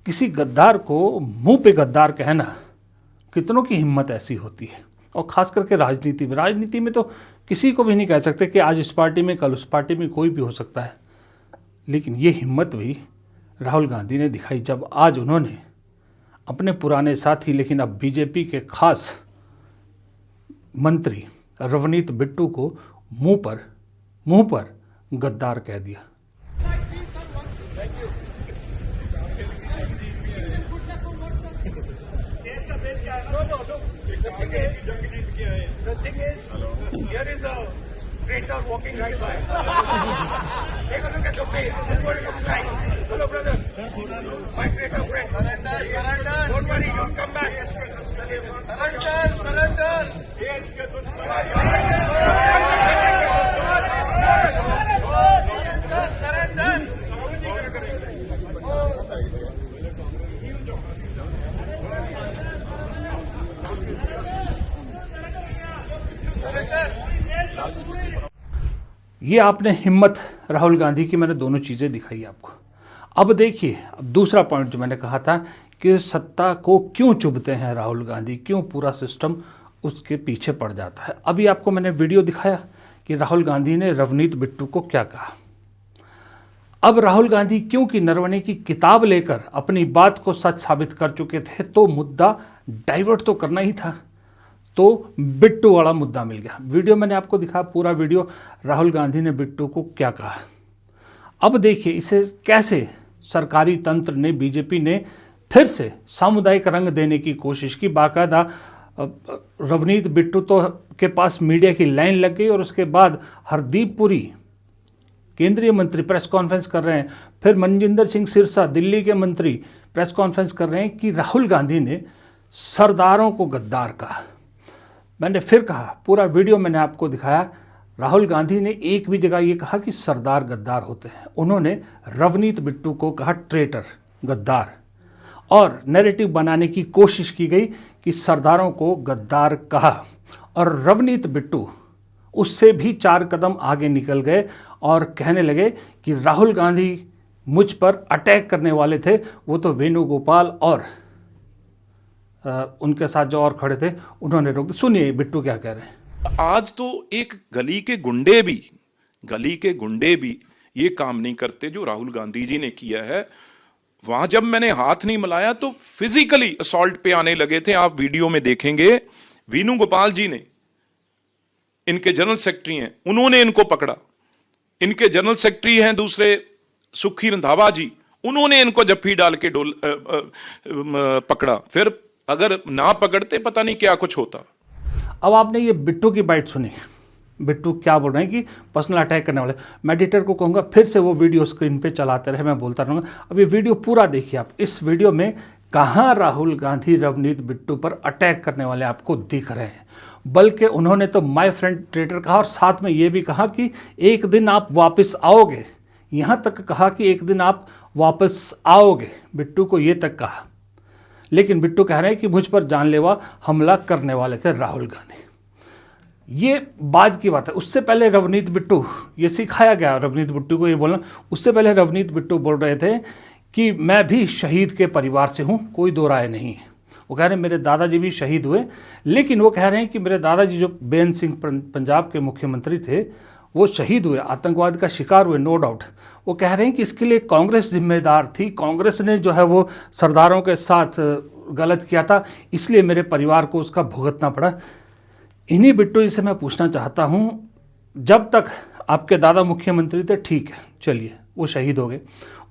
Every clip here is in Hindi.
किसी गद्दार को मुंह पे गद्दार कहना, कितनों की हिम्मत ऐसी होती है। और ख़ास करके राजनीति में तो किसी को भी नहीं कह सकते कि आज इस पार्टी में कल उस पार्टी में, कोई भी हो सकता है। लेकिन ये हिम्मत भी राहुल गांधी ने दिखाई जब आज उन्होंने अपने पुराने साथी लेकिन अब बीजेपी के खास मंत्री रवनीत बिट्टू को मुंह पर गद्दार कह दिया। The thing is, here is a traitor walking right by. Take a look at your face. That's what it looks like. Hello, brother. My traitor friend. Surrender. Don't worry, you'll come back. Surrender. ये आपने हिम्मत राहुल गांधी की मैंने दोनों चीज़ें दिखाई आपको। अब देखिए, अब दूसरा पॉइंट जो मैंने कहा था कि सत्ता को क्यों चुभते हैं राहुल गांधी, क्यों पूरा सिस्टम उसके पीछे पड़ जाता है। अभी आपको मैंने वीडियो दिखाया कि राहुल गांधी ने रवनीत बिट्टू को क्या कहा। अब राहुल गांधी क्योंकि नरवणे की किताब लेकर अपनी बात को सच साबित कर चुके थे, तो मुद्दा डाइवर्ट तो करना ही था, तो बिट्टू वाला मुद्दा मिल गया। वीडियो मैंने आपको दिखाया, पूरा वीडियो, राहुल गांधी ने बिट्टू को क्या कहा। अब देखिए इसे कैसे सरकारी तंत्र ने, बीजेपी ने फिर से सामुदायिक रंग देने की कोशिश की। बाकायदा रवनीत बिट्टू तो के पास मीडिया की लाइन लग गई और उसके बाद हरदीप पुरी केंद्रीय मंत्री प्रेस कॉन्फ्रेंस कर रहे हैं, फिर मनजिंदर सिंह सिरसा दिल्ली के मंत्री प्रेस कॉन्फ्रेंस कर रहे हैं कि राहुल गांधी ने सरदारों को गद्दार कहा। मैंने फिर कहा, पूरा वीडियो मैंने आपको दिखाया, राहुल गांधी ने एक भी जगह ये कहा कि सरदार गद्दार होते हैं। उन्होंने रवनीत बिट्टू को कहा ट्रेटर, गद्दार, और नैरेटिव बनाने की कोशिश की गई कि सरदारों को गद्दार कहा। और रवनीत बिट्टू उससे भी 4 कदम आगे निकल गए और कहने लगे कि राहुल गांधी मुझ पर अटैक करने वाले थे, वो तो वेणुगोपाल और उनके साथ जो और खड़े थे उन्होंने रोक दिया। सुनिए बिट्टू क्या कह रहे हैं। आज तो एक गली के गुंडे भी ये काम नहीं करते जो राहुल गांधी जी ने किया है। वहां जब मैंने हाथ नहीं मिलाया तो फिजिकली असॉल्ट पे आने लगे थे। आप वीडियो में देखेंगे, वेणुगोपाल जी ने, इनके जनरल सेक्रेटरी हैं, उन्होंने इनको पकड़ा। इनके जनरल सेक्रेटरी हैं दूसरे सुखी रंधावा जी, उन्होंने इनको जफ्फी डाल के पकड़ा। फिर अगर ना पकड़ते पता नहीं क्या कुछ होता। अब आपने ये बिट्टू की बाइट सुनी, बिट्टू क्या बोल रहे हैं कि पर्सनल अटैक करने वाले। मैं एडिटर को कहूँगा फिर से वो वीडियो स्क्रीन पे चलाते रहे, मैं बोलता रहूँगा। अब ये वीडियो पूरा देखिए आप। इस वीडियो में कहाँ राहुल गांधी रवनीत बिट्टू पर अटैक करने वाले आपको दिख रहे हैं, बल्कि उन्होंने तो माय फ्रेंड ट्रेटर कहा और साथ में ये भी कहा कि एक दिन आप वापस आओगे। यहाँ तक कहा कि एक दिन आप वापस आओगे, बिट्टू को ये तक कहा। लेकिन बिट्टू कह रहे हैं कि मुझ पर जानलेवा हमला करने वाले थे राहुल गांधी। ये बाद की बात है। उससे पहले रवनीत बिट्टू, ये सिखाया गया रवनीत बिट्टू को ये बोलना। उससे पहले रवनीत बिट्टू बोल रहे थे कि मैं भी शहीद के परिवार से हूँ, कोई दो राय नहीं है। वो कह रहे हैं मेरे दादाजी भी शहीद हुए, लेकिन वो कह रहे हैं कि मेरे दादाजी जो बेन सिंह पंजाब के मुख्यमंत्री थे वो शहीद हुए, आतंकवाद का शिकार हुए, नो डाउट। वो कह रहे हैं कि इसके लिए कांग्रेस जिम्मेदार थी, कांग्रेस ने जो है वो सरदारों के साथ गलत किया था, इसलिए मेरे परिवार को उसका भुगतना पड़ा। इन्हीं बिट्टू जी से मैं पूछना चाहता हूँ, जब तक आपके दादा मुख्यमंत्री थे ठीक है, चलिए वो शहीद हो गए।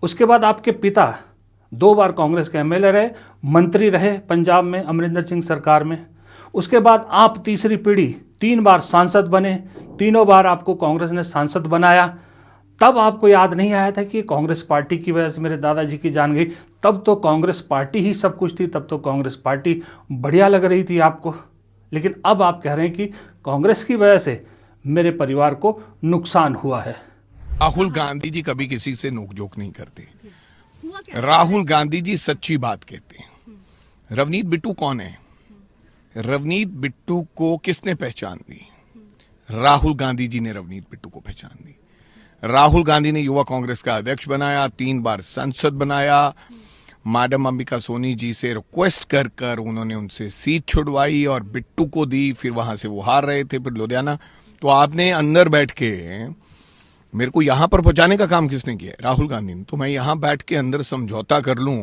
उसके बाद आपके पिता 2 बार कांग्रेस के एमएलए रहे, मंत्री रहे पंजाब में अमरिंदर सिंह सरकार में। उसके बाद आप तीसरी पीढ़ी 3 बार सांसद बने, तीनों बार आपको कांग्रेस ने सांसद बनाया। तब आपको याद नहीं आया था कि कांग्रेस पार्टी की वजह से मेरे दादाजी की जान गई। तब तो कांग्रेस पार्टी ही सब कुछ थी, तब तो कांग्रेस पार्टी बढ़िया लग रही थी आपको। लेकिन अब आप कह रहे हैं कि कांग्रेस की वजह से मेरे परिवार को नुकसान हुआ है। राहुल गांधी जी कभी किसी से नोकझोंक नहीं करते। राहुल गांधी जी सच्ची बात कहते हैं। रवनीत बिट्टू कौन है? रवनीत बिट्टू को किसने पहचान दी? राहुल गांधी जी ने रवनीत बिट्टू को पहचान दी। राहुल गांधी ने युवा कांग्रेस का अध्यक्ष बनाया, 3 बार संसद बनाया, मैडम अंबिका सोनी जी से रिक्वेस्ट कर कर उन्होंने उनसे सीट छुड़वाई और बिट्टू को दी, फिर वहां से वो हार रहे थे, फिर लुधियाना। तो आपने अंदर बैठ के मेरे को यहां पर पहुंचाने का काम किसने किया? राहुल गांधी ने। तो मैं यहां बैठ के अंदर समझौता कर लूं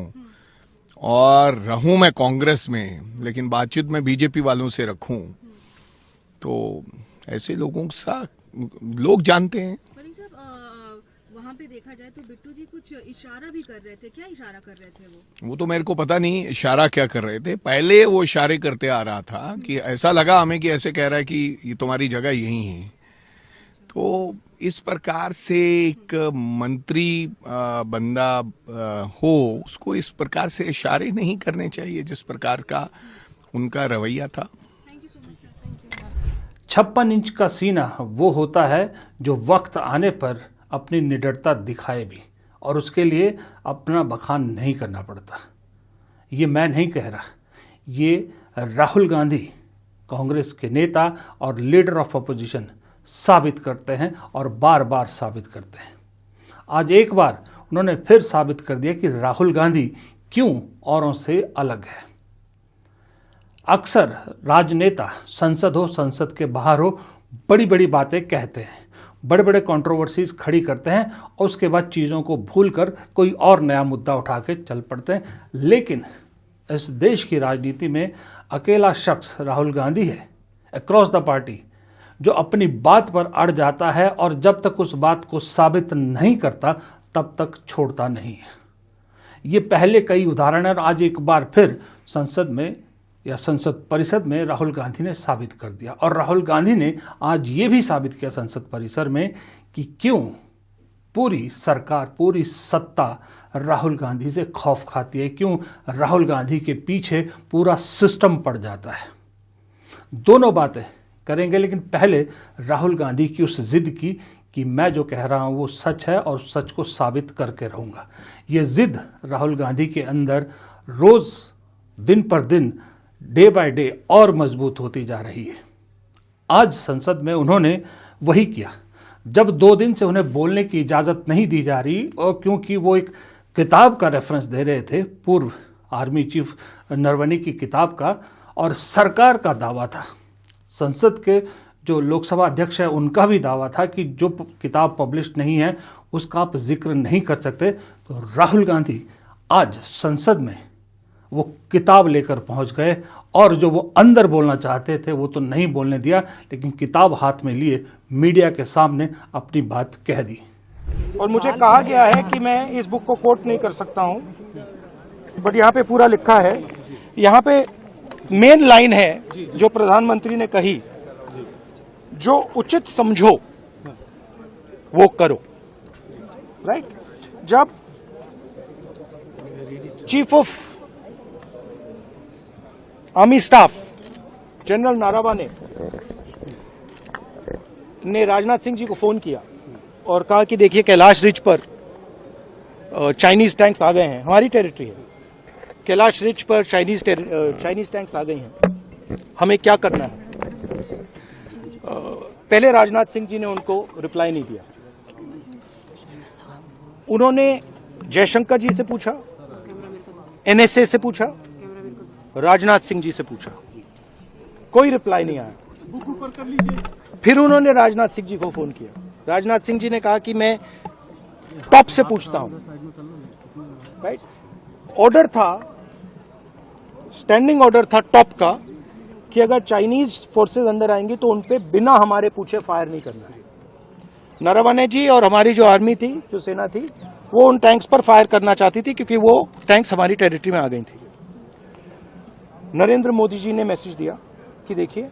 और रहूं मैं कांग्रेस में, लेकिन बातचीत में बीजेपी वालों से रखूं, तो ऐसे लोगों के साथ लोग जानते हैं। वहाँ पे देखा जाए तो बिट्टू जी कुछ इशारा भी कर रहे थे, क्या इशारा कर रहे थे वो तो मेरे को पता नहीं इशारा क्या कर रहे थे। पहले वो इशारे करते आ रहा था कि ऐसा लगा हमें कि ऐसे कह रहा है कि ये तुम्हारी जगह यही है। तो इस प्रकार से एक मंत्री बंदा हो, उसको इस प्रकार से इशारे नहीं करने चाहिए जिस प्रकार का उनका रवैया था। 56 इंच का सीना वो होता है जो वक्त आने पर अपनी निडरता दिखाए भी, और उसके लिए अपना बखान नहीं करना पड़ता। ये मैं नहीं कह रहा, ये राहुल गांधी कांग्रेस के नेता और लीडर ऑफ अपोजिशन साबित करते हैं और बार बार साबित करते हैं। आज एक बार उन्होंने फिर साबित कर दिया कि राहुल गांधी क्यों औरों से अलग है। अक्सर राजनेता संसद हो, संसद के बाहर हो, बड़ी बड़ी बातें कहते हैं, बड़े बड़े कंट्रोवर्सीज खड़ी करते हैं और उसके बाद चीज़ों को भूलकर कोई और नया मुद्दा उठा के चल पड़ते हैं। लेकिन इस देश की राजनीति में अकेला शख्स राहुल गांधी है, अक्रॉस द पार्टी, जो अपनी बात पर अड़ जाता है और जब तक उस बात को साबित नहीं करता तब तक छोड़ता नहीं है। ये पहले कई उदाहरण हैं और आज एक बार फिर संसद में या संसद परिषद में राहुल गांधी ने साबित कर दिया। और राहुल गांधी ने आज ये भी साबित किया संसद परिसर में कि क्यों पूरी सरकार, पूरी सत्ता राहुल गांधी से खौफ खाती है, क्यों राहुल गांधी के पीछे पूरा सिस्टम पड़ जाता है। दोनों बातें करेंगे, लेकिन पहले राहुल गांधी की उस जिद की कि मैं जो कह रहा हूँ वो सच है और सच को साबित करके रहूँगा। ये जिद राहुल गांधी के अंदर रोज़ दिन पर दिन, डे बाय डे और मजबूत होती जा रही है। आज संसद में उन्होंने वही किया। जब 2 दिन से उन्हें बोलने की इजाज़त नहीं दी जा रही, और क्योंकि वो एक किताब का रेफरेंस दे रहे थे, पूर्व आर्मी चीफ नरवणे की किताब का, और सरकार का दावा था, संसद के जो लोकसभा अध्यक्ष है उनका भी दावा था कि जो किताब पब्लिश नहीं है उसका आप जिक्र नहीं कर सकते। तो राहुल गांधी आज संसद में वो किताब लेकर पहुंच गए और जो वो अंदर बोलना चाहते थे वो तो नहीं बोलने दिया, लेकिन किताब हाथ में लिए मीडिया के सामने अपनी बात कह दी। और मुझे कहा गया है कि मैं इस बुक को कोट नहीं कर सकता हूं, बट यहाँ पे पूरा लिखा है। यहाँ पे मेन लाइन है जो प्रधानमंत्री ने कही, जो उचित समझो वो करो। राइट? जब chief of army staff general Naravane ने राजनाथ सिंह जी को फोन किया और कहा कि देखिए कैलाश रिज पर चाइनीज टैंक्स आ गए हैं, हमारी टेरिटरी है, कैलाश रिज पर चाइनीज टैंक्स आ गई हैं, हमें क्या करना है। पहले राजनाथ सिंह जी ने उनको रिप्लाई नहीं दिया। उन्होंने जयशंकर जी से पूछा, एनएसए से पूछा, राजनाथ सिंह जी से पूछा, कोई रिप्लाई नहीं आया। फिर उन्होंने राजनाथ सिंह जी को फोन किया। राजनाथ सिंह जी ने कहा कि मैं टॉप से पूछता हूं। राइट? ऑर्डर था, स्टैंडिंग ऑर्डर था टॉप का कि अगर चाइनीज फोर्सेस अंदर आएंगी तो उनपे बिना हमारे पूछे फायर नहीं करना है। नरवणे जी और हमारी जो आर्मी थी, जो सेना थी, वो उन टैंक्स पर फायर करना चाहती थी क्योंकि वो टैंक्स हमारी टेरिटरी में आ गई थी। नरेंद्र मोदी जी ने मैसेज दिया कि देखिए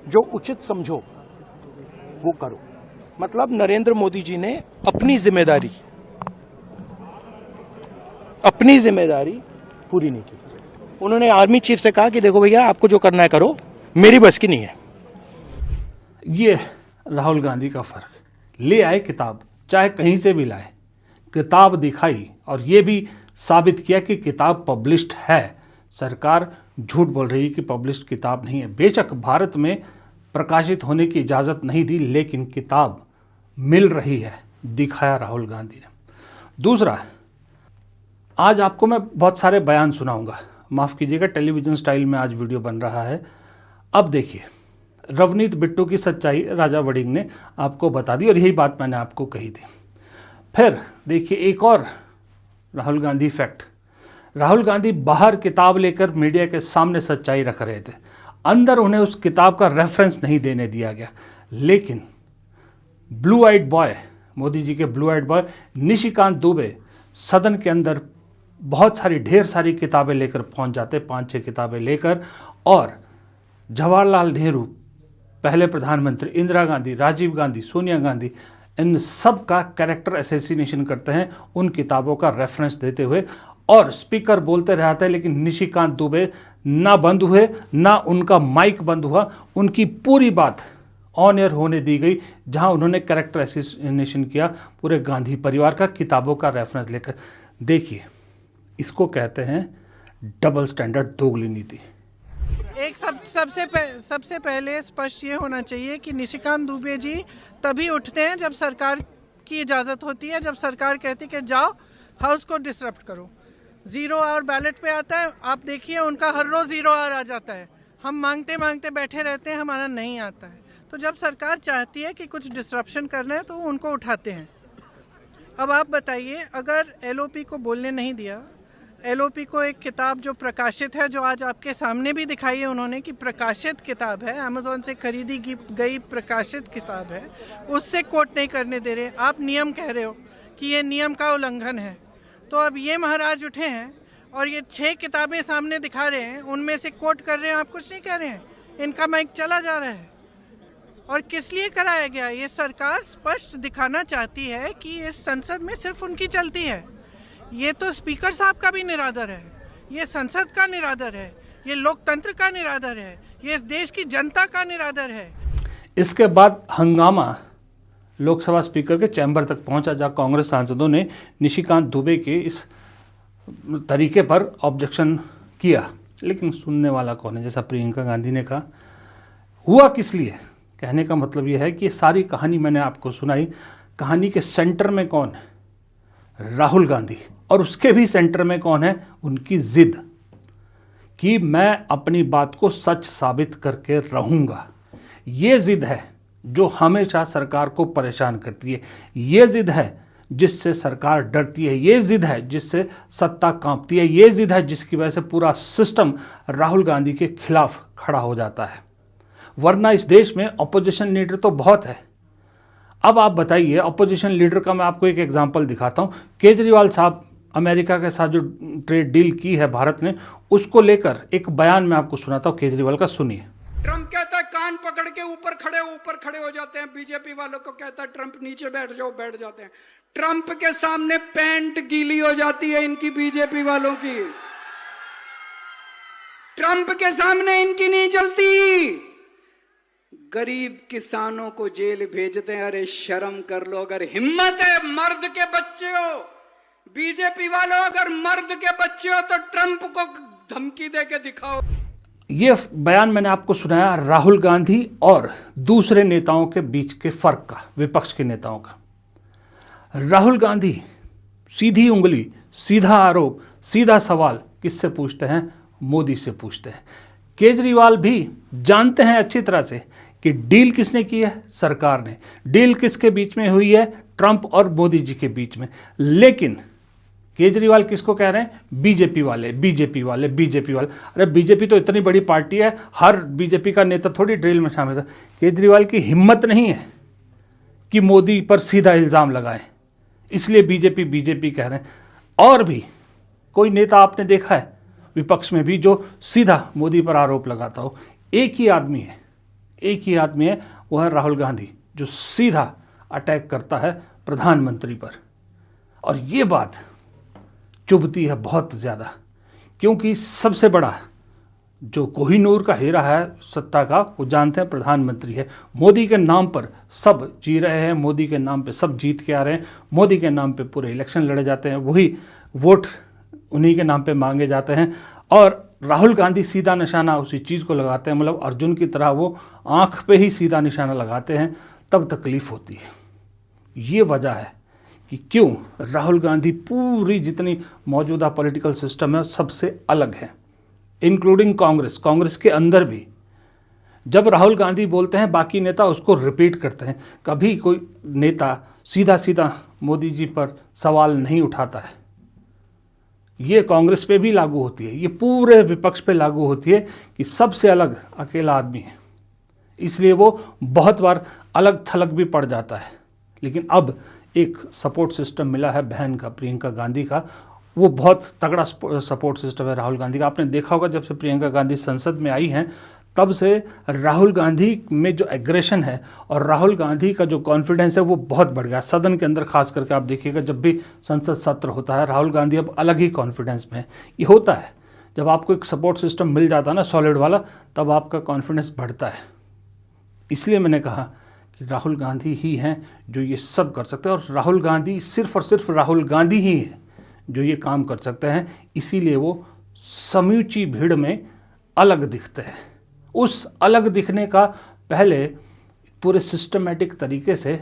जो उचित समझो वो करो। मतलब नरेंद्र मोदी जी ने अपनी जिम्मेदारी पूरी नहीं की। उन्होंने आर्मी चीफ से कहा कि देखो भैया आपको जो करना है करो, मेरी बस की नहीं है। ये राहुल गांधी का फर्क। ले आए किताब, चाहे कहीं से भी लाए, किताब दिखाई और ये भी साबित किया कि किताब पब्लिश्ड है। सरकार झूठ बोल रही है कि पब्लिश्ड किताब नहीं है। बेशक भारत में प्रकाशित होने की इजाज़त नहीं दी, लेकिन किताब मिल रही है, दिखाया राहुल गांधी ने। दूसरा, आज आपको मैं बहुत सारे बयान सुनाऊंगा, माफ़ कीजिएगा टेलीविज़न स्टाइल में आज वीडियो बन रहा है। अब देखिए, रवनीत बिट्टू की सच्चाई राजा वड़िंग ने आपको बता दी और यही बात मैंने आपको कही थी। फिर देखिए एक और राहुल गांधी फैक्ट। राहुल गांधी बाहर किताब लेकर मीडिया के सामने सच्चाई रख रहे थे, अंदर उन्हें उस किताब का रेफरेंस नहीं देने दिया गया। लेकिन blue eyed boy, Modi ji के blue eyed boy Nishikant Dubey सदन के अंदर बहुत सारी ढेर सारी किताबें लेकर पहुंच जाते, 5-6 किताबें लेकर, और जवाहरलाल नेहरू, पहले प्रधानमंत्री, इंदिरा गांधी, राजीव गांधी, सोनिया गांधी, इन सब का कैरेक्टर असैसिनेशन करते हैं उन किताबों का रेफरेंस देते हुए। और स्पीकर बोलते रहते हैं लेकिन निशिकांत दुबे ना बंद हुए, ना उनका माइक बंद हुआ, उनकी पूरी बात ऑन एयर होने दी गई, जहां उन्होंने कैरेक्टर असैसिनेशन किया पूरे गांधी परिवार का किताबों का रेफरेंस लेकर। देखिए, इसको कहते हैं डबल स्टैंडर्ड, दोगली नीति। एक सबसे पहले स्पष्ट ये होना चाहिए कि निशिकांत दुबे जी तभी उठते हैं जब सरकार की इजाज़त होती है, जब सरकार कहती है कि जाओ हाउस को डिसरप्ट करो। 0 आवर बैलेट पे आता है, आप देखिए उनका हर रोज़ 0 आवर आ जाता है। हम मांगते मांगते बैठे रहते हैं, हमारा नहीं आता है। तो जब सरकार चाहती है कि कुछ डिसरप्शन करना है तो उनको उठाते हैं। अब आप बताइए, अगर LOP को बोलने नहीं दिया, LOP को एक किताब जो प्रकाशित है, जो आज आपके सामने भी दिखाई है उन्होंने कि प्रकाशित किताब है, अमेज़ॉन से खरीदी गई प्रकाशित किताब है, उससे कोट नहीं करने दे रहे। आप नियम कह रहे हो कि ये नियम का उल्लंघन है। तो अब ये महाराज उठे हैं और ये 6 किताबें सामने दिखा रहे हैं, उनमें से कोट कर रहे हैं, आप कुछ नहीं कह रहे हैं, इनका माइक चला जा रहा है। और किस लिए कराया गया? ये सरकार स्पष्ट दिखाना चाहती है कि इस संसद में सिर्फ उनकी चलती है। ये तो स्पीकर साहब का भी निरादर है, ये संसद का निरादर है, ये लोकतंत्र का निरादर है, ये इस देश की जनता का निरादर है। इसके बाद हंगामा लोकसभा स्पीकर के चैम्बर तक पहुंचा, जहां कांग्रेस सांसदों ने निशिकांत दुबे के इस तरीके पर ऑब्जेक्शन किया। लेकिन सुनने वाला कौन है? जैसा प्रियंका गांधी ने कहा, हुआ किस लिए? कहने का मतलब यह है कि ये सारी कहानी मैंने आपको सुनाई, कहानी के सेंटर में कौन है? राहुल गांधी। और उसके भी सेंटर में कौन है? उनकी जिद कि मैं अपनी बात को सच साबित करके रहूंगा। ये जिद है जो हमेशा सरकार को परेशान करती है, ये जिद है जिससे सरकार डरती है, ये जिद है जिससे सत्ता कांपती है, ये जिद है जिसकी वजह से पूरा सिस्टम राहुल गांधी के खिलाफ खड़ा हो जाता है। वरना इस देश में ऑपोजिशन लीडर तो बहुत है। अब आप बताइए, ऑपोजिशन लीडर का मैं आपको एक एग्जांपल दिखाता हूं। केजरीवाल साहब, अमेरिका के साथ जो ट्रेड डील की है भारत ने, उसको लेकर एक बयान मैं आपको सुनाता हूं केजरीवाल का, सुनिए। ट्रम्प कहता है कान पकड़ के ऊपर खड़े हो जाते हैं, बीजेपी वालों को कहता है ट्रम्प नीचे बैठ जाओ, बैठ जाते हैं। ट्रम्प के सामने पैंट गीली हो जाती है इनकी, बीजेपी वालों की। ट्रम्प के सामने इनकी नहीं चलती। गरीब किसानों को जेल भेजते हैं, अरे शर्म कर लो। अगर हिम्मत है, मर्द के बच्चे हो, बीजेपी वालों अगर मर्द के बच्चे हो तो ट्रम्प को धमकी दे के दिखाओ। ये बयान मैंने आपको सुनाया राहुल गांधी और दूसरे नेताओं के बीच के फर्क का, विपक्ष के नेताओं का। राहुल गांधी सीधी उंगली, सीधा आरोप, सीधा सवाल किससे पूछते हैं? मोदी से पूछते हैं। केजरीवाल भी जानते हैं अच्छी तरह से कि डील किसने की है? सरकार ने। डील किसके बीच में हुई है? ट्रंप और मोदी जी के बीच में। लेकिन केजरीवाल किसको कह रहे हैं? बीजेपी वाले, बीजेपी वाले, बीजेपी वाले। अरे बीजेपी तो इतनी बड़ी पार्टी है, हर बीजेपी का नेता थोड़ी ड्रिल में शामिल है। केजरीवाल की हिम्मत नहीं है कि मोदी पर सीधा इल्ज़ाम लगाएं, इसलिए बीजेपी बीजेपी कह रहे हैं। और भी कोई नेता आपने देखा है विपक्ष में भी जो सीधा मोदी पर आरोप लगाता हो? एक ही आदमी है, एक ही आदमी है, वह है राहुल गांधी, जो सीधा अटैक करता है प्रधानमंत्री पर। और ये बात चुभती है बहुत ज़्यादा, क्योंकि सबसे बड़ा जो कोहिनूर का हीरा है सत्ता का, वो जानते हैं प्रधानमंत्री है। मोदी के नाम पर सब जी रहे हैं, मोदी के नाम पे सब जीत के आ रहे हैं, मोदी के नाम पे पूरे इलेक्शन लड़े जाते हैं, वही वोट उन्हीं के नाम पे मांगे जाते हैं। और राहुल गांधी सीधा निशाना उसी चीज़ को लगाते हैं, मतलब अर्जुन की तरह वो आँख पे ही सीधा निशाना लगाते हैं, तब तकलीफ़ होती है। ये वजह है कि क्यों राहुल गांधी पूरी जितनी मौजूदा पॉलिटिकल सिस्टम है सबसे अलग है, इंक्लूडिंग कांग्रेस के अंदर भी। जब राहुल गांधी बोलते हैं बाकी नेता उसको रिपीट करते हैं, कभी कोई नेता सीधा सीधा मोदी जी पर सवाल नहीं उठाता है। ये कांग्रेस पे भी लागू होती है, ये पूरे विपक्ष पे लागू होती है कि सबसे अलग अकेला आदमी है, इसलिए वो बहुत बार अलग थलग भी पड़ जाता है। लेकिन अब एक सपोर्ट सिस्टम मिला है बहन का, प्रियंका गांधी का, वो बहुत तगड़ा सपोर्ट सिस्टम है राहुल गांधी का। आपने देखा होगा जब से प्रियंका गांधी संसद में आई हैं तब से राहुल गांधी में जो एग्रेशन है और राहुल गांधी का जो कॉन्फिडेंस है वो बहुत बढ़ गया। सदन के अंदर खास करके आप देखिएगा जब भी संसद सत्र होता है राहुल गांधी अब अलग ही कॉन्फिडेंस में है। ये होता है जब आपको एक सपोर्ट सिस्टम मिल जाता है ना सॉलिड वाला, तब आपका कॉन्फिडेंस बढ़ता है। इसलिए मैंने कहा कि राहुल गांधी ही हैं जो ये सब कर सकते हैं, और राहुल गांधी सिर्फ और सिर्फ राहुल गांधी ही है जो ये काम कर सकते हैं। इसीलिए वो समूची भीड़ में अलग दिखते हैं। उस अलग दिखने का पहले पूरे सिस्टमेटिक तरीके से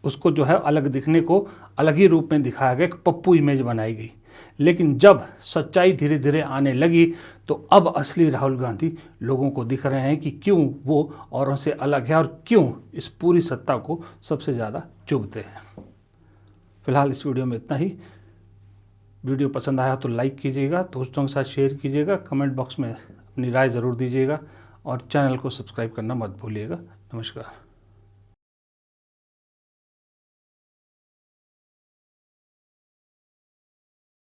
उसको जो है अलग दिखने को अलग ही रूप में दिखाया गया, एक पप्पू इमेज बनाई गई। लेकिन जब सच्चाई धीरे धीरे आने लगी तो अब असली राहुल गांधी लोगों को दिख रहे हैं कि क्यों वो औरों से अलग है और क्यों इस पूरी सत्ता को सबसे ज़्यादा चुभते हैं। फिलहाल इस वीडियो में इतना ही। वीडियो पसंद आया तो लाइक कीजिएगा, दोस्तों के साथ शेयर कीजिएगा, कमेंट बॉक्स में अपनी राय ज़रूर दीजिएगा और चैनल को सब्सक्राइब करना मत भूलिएगा। नमस्कार।